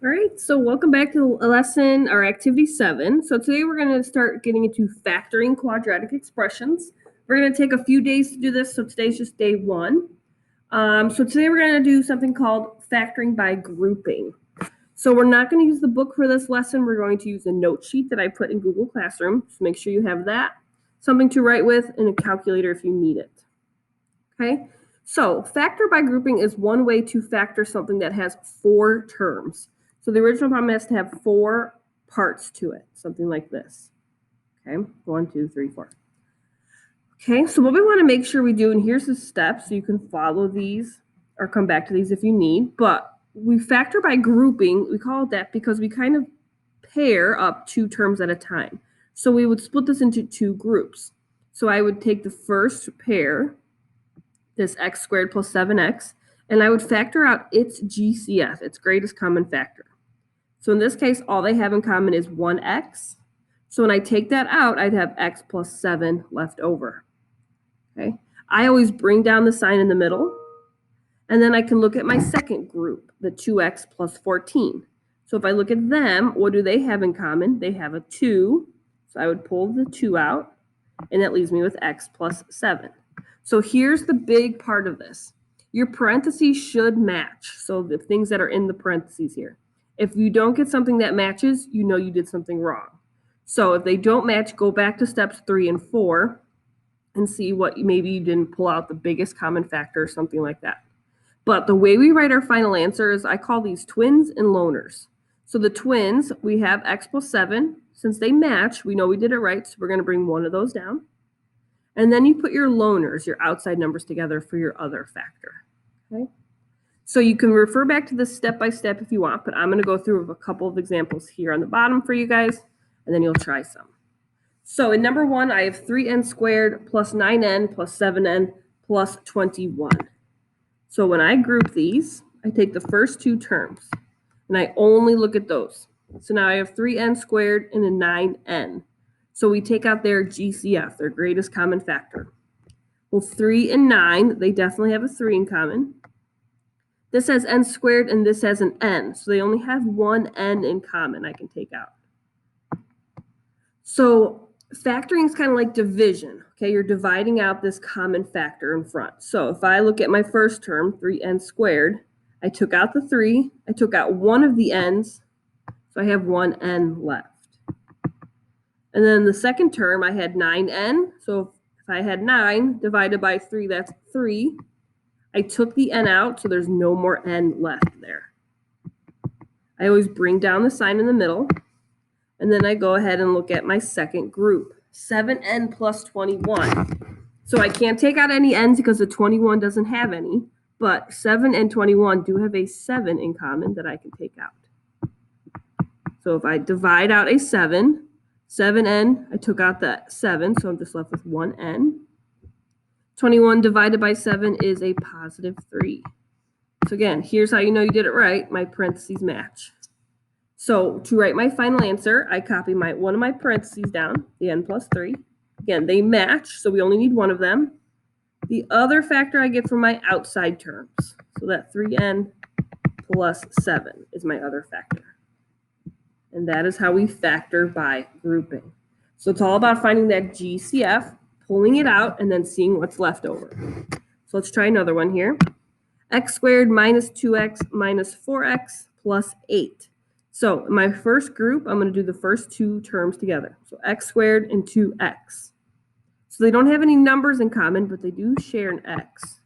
All right, so welcome back to lesson or activity 7. So today we're going to start getting into factoring quadratic expressions. We're going to take a few days to do this, so today's just day 1. So today we're going to do something called factoring by grouping. So we're not going to use the book for this lesson. We're going to use a note sheet that I put in Google Classroom. So make sure you have that, something to write with, and a calculator if you need it. Okay, so factor by grouping is one way to factor something that has 4 terms. So the original problem has to have 4 parts to it, something like this. Okay, 1, 2, 3, 4. Okay, so what we want to make sure we do, and here's the steps, so you can follow these or come back to these if you need, but we factor by grouping. We call it that because we kind of pair up 2 terms at a time. So we would split this into 2 groups. So I would take the first pair, this x squared plus 7x, and I would factor out its GCF, its greatest common factor. So in this case, all they have in common is 1x. So when I take that out, I'd have x plus 7 left over. Okay, I always bring down the sign in the middle, and then I can look at my second group, the 2x plus 14. So if I look at them, what do they have in common? They have a 2, so I would pull the 2 out, and that leaves me with x plus 7. So here's the big part of this. Your parentheses should match, so the things that are in the parentheses here. If you don't get something that matches, you know you did something wrong. So if they don't match, go back to steps 3 and 4 and see what maybe you didn't pull out the biggest common factor or something like that. But the way we write our final answer is I call these twins and loners. So the twins, we have x plus 7. Since they match, we know we did it right, so we're going to bring one of those down. And then you put your loners, your outside numbers, together for your other factor. Okay? So you can refer back to this step by step if you want, but I'm going to go through a couple of examples here on the bottom for you guys, and then you'll try some. So in number 1, I have 3n squared plus 9n plus 7n plus 21. So when I group these, I take the first 2 terms, and I only look at those. So now I have 3n squared and a 9n. So we take out their GCF, their greatest common factor. Well, 3 and 9, they definitely have a 3 in common. This has n squared and this has an n, so they only have one n in common I can take out. So factoring is kind of like division. Okay, you're dividing out this common factor in front. So if I look at my first term, 3n squared, I took out the 3, I took out one of the n's, so I have one n left. And then the second term, I had 9n, so if I had 9 divided by 3, that's 3. I took the n out, so there's no more n left there. I always bring down the sign in the middle, and then I go ahead and look at my second group, 7n plus 21. So I can't take out any n's because the 21 doesn't have any, but 7 and 21 do have a 7 in common that I can take out. So if I divide out a 7, 7n, I took out that 7, so I'm just left with 1n. 21 divided by 7 is a positive 3. So again, here's how you know you did it right. My parentheses match. So to write my final answer, I copy one of my parentheses down, the n plus 3. Again, they match, so we only need one of them. The other factor I get from my outside terms. So that 3n plus 7 is my other factor. And that is how we factor by grouping. So it's all about finding that GCF, pulling it out, and then seeing what's left over. So let's try another one here. X squared minus 2x minus 4x plus 8. So in my first group, I'm going to do the first 2 terms together. So x squared and 2x. So they don't have any numbers in common, but they do share an x.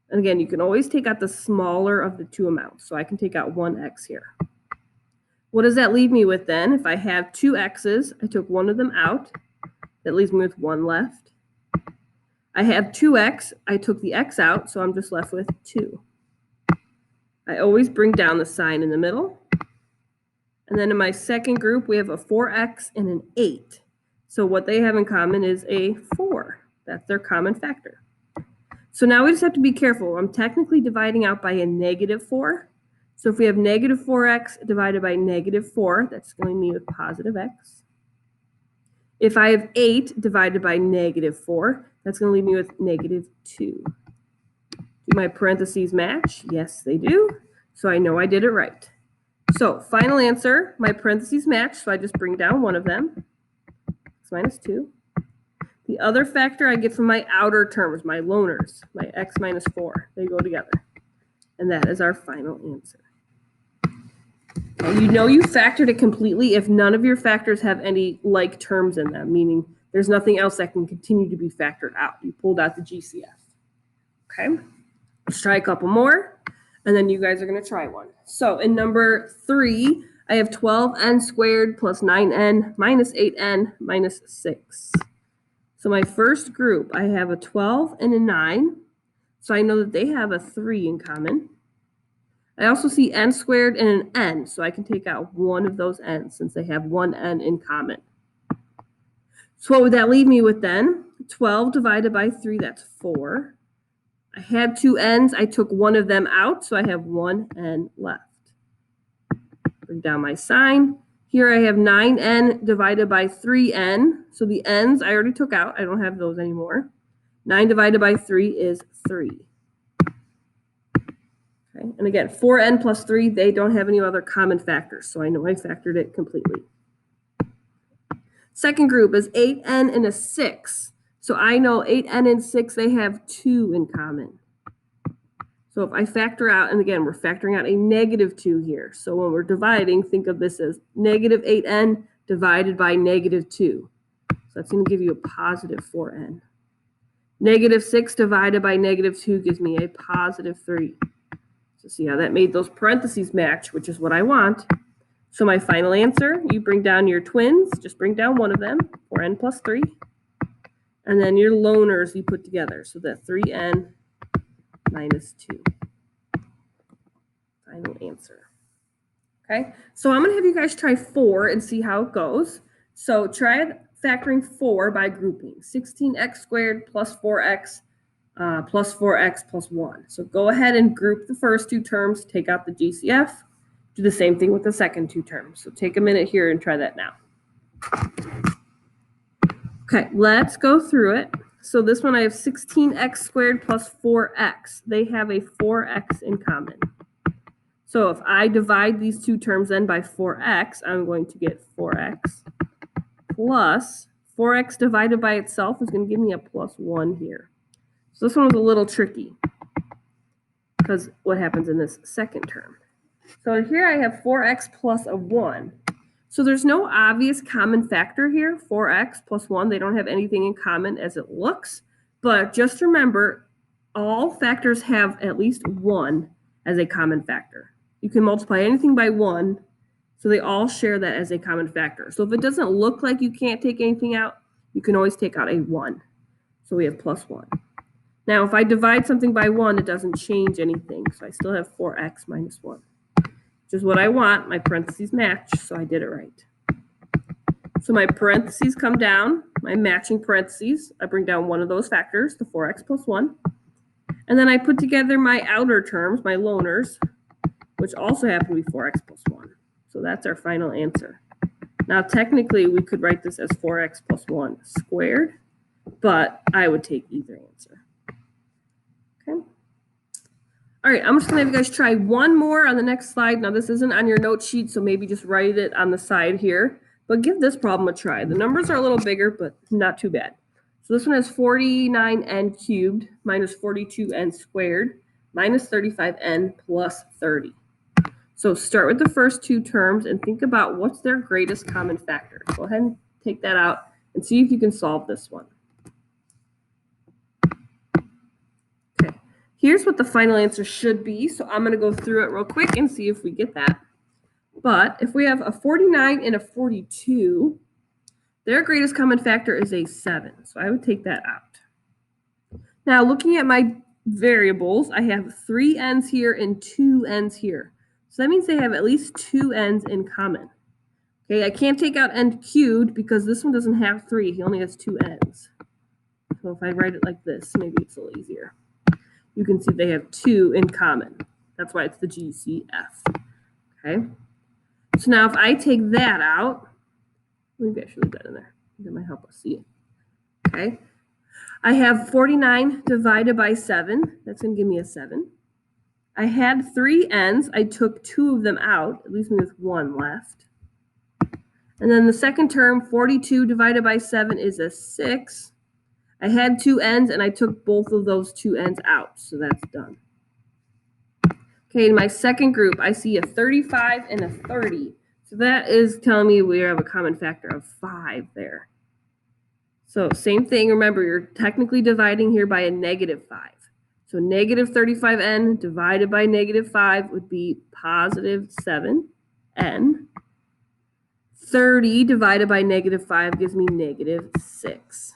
And again, you can always take out the smaller of the 2 amounts. So I can take out 1x here. What does that leave me with then? If I have 2 x's, I took one of them out. That leaves me with 1 left. I have 2x, I took the x out, so I'm just left with 2. I always bring down the sign in the middle. And then in my second group, we have a 4x and an 8. So what they have in common is a 4. That's their common factor. So now we just have to be careful. I'm technically dividing out by a negative 4. So if we have negative 4x divided by negative 4, that's going to mean with positive x. If I have 8 divided by negative 4, that's going to leave me with negative 2. Do my parentheses match? Yes, they do. So I know I did it right. So final answer, my parentheses match, so I just bring down one of them, x minus 2. The other factor I get from my outer terms, my loners, my x minus 4. They go together. And that is our final answer. Okay, you know you factored it completely if none of your factors have any like terms in them, meaning there's nothing else that can continue to be factored out. You pulled out the GCF. Okay, let's try a couple more, and then you guys are going to try one. So in number 3, I have 12n squared plus 9n minus 8n minus 6. So my first group, I have a 12 and a 9. So I know that they have a 3 in common. I also see n squared and an n, so I can take out one of those n's since they have one n in common. So what would that leave me with then? 12 divided by 3, that's 4. I had 2 n's, I took one of them out, so I have 1 n left. Bring down my sign. Here I have 9n divided by 3n, so the n's I already took out, I don't have those anymore. 9 divided by 3 is 3. Okay. And again, 4n plus 3, they don't have any other common factors, so I know I factored it completely. Second group is 8n and a 6. So I know 8n and 6, they have 2 in common. So if I factor out, and again, we're factoring out a negative 2 here. So when we're dividing, think of this as negative 8n divided by negative 2. So that's going to give you a positive 4n. Negative 6 divided by negative 2 gives me a positive 3. So see how that made those parentheses match, which is what I want. So my final answer, you bring down your twins, just bring down one of them, 4n plus 3. And then your loners you put together. So that 3n minus 2. Final answer. Okay, so I'm going to have you guys try 4 and see how it goes. So try factoring 4 by grouping. 16x squared plus 4x plus 4x plus 1. So go ahead and group the first 2 terms, take out the GCF. Do the same thing with the second 2 terms. So take a minute here and try that now. Okay, let's go through it. So this one I have 16x squared plus 4x. They have a 4x in common. So if I divide these 2 terms then by 4x, I'm going to get 4x plus 4x divided by itself is going to give me a plus 1 here. So this one was a little tricky because what happens in this second term? So here I have 4x plus a 1. So there's no obvious common factor here, 4x plus 1. They don't have anything in common as it looks. But just remember, all factors have at least 1 as a common factor. You can multiply anything by 1, so they all share that as a common factor. So if it doesn't look like you can't take anything out, you can always take out a 1. So we have plus 1. Now, if I divide something by 1, it doesn't change anything. So I still have 4x minus 1, which is what I want. My parentheses match, so I did it right. So my parentheses come down, my matching parentheses. I bring down one of those factors, the 4x plus 1. And then I put together my outer terms, my loners, which also happen to be 4x plus 1. So that's our final answer. Now, technically, we could write this as 4x plus 1 squared, but I would take either answer. Okay. All right, I'm just going to have you guys try one more on the next slide. Now, this isn't on your note sheet, so maybe just write it on the side here. But give this problem a try. The numbers are a little bigger, but not too bad. So this one has 49n cubed minus 42n squared minus 35n plus 30. So start with the first 2 terms and think about what's their greatest common factor. Go ahead and take that out and see if you can solve this one. Okay, here's what the final answer should be. So I'm going to go through it real quick and see if we get that. But if we have a 49 and a 42, their greatest common factor is a 7. So I would take that out. Now looking at my variables, I have 3 n's here and 2 n's here. So that means they have at least 2 n's in common. Okay, I can't take out n cubed because this one doesn't have 3. He only has 2 n's. So if I write it like this, maybe it's a little easier. You can see they have 2 in common. That's why it's the GCF. Okay. So now if I take that out, maybe I should leave that in there. That might help us see it. Okay. I have 49 divided by 7. That's going to give me a 7. I had 3 n's. I took 2 of them out. It leaves me with 1 left. And then the second term, 42 divided by 7 is a 6. I had 2 n's, and I took both of those 2 n's out, so that's done. Okay, in my second group, I see a 35 and a 30. So that is telling me we have a common factor of 5 there. So same thing, remember, you're technically dividing here by a negative 5. So negative 35n divided by negative 5 would be positive 7n. 30 divided by negative 5 gives me negative 6.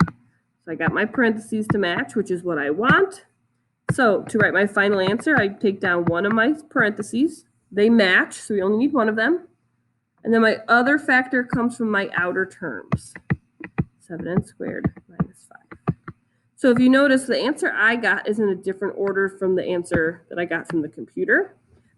So I got my parentheses to match, which is what I want. So to write my final answer, I take down one of my parentheses. They match, so we only need one of them. And then my other factor comes from my outer terms. 7n squared minus 5. So if you notice, the answer I got is in a different order from the answer that I got from the computer.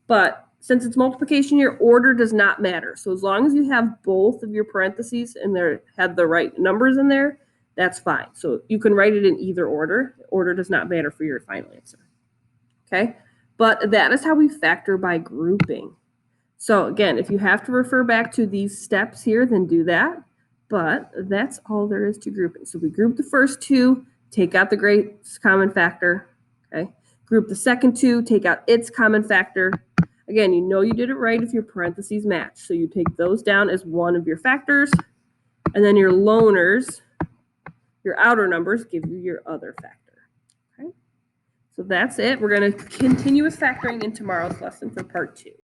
But since it's multiplication here, order does not matter. So as long as you have both of your parentheses and they had the right numbers in there, that's fine. So you can write it in either order. Order does not matter for your final answer. Okay? But that is how we factor by grouping. So again, if you have to refer back to these steps here, then do that. But that's all there is to grouping. So we group the first 2, take out the greatest common factor. Okay? Group the second 2, take out its common factor. Again, you know you did it right if your parentheses match. So you take those down as one of your factors. And then your loners, your outer numbers, give you your other factor. Okay? So that's it. We're going to continue with factoring in tomorrow's lesson for part 2.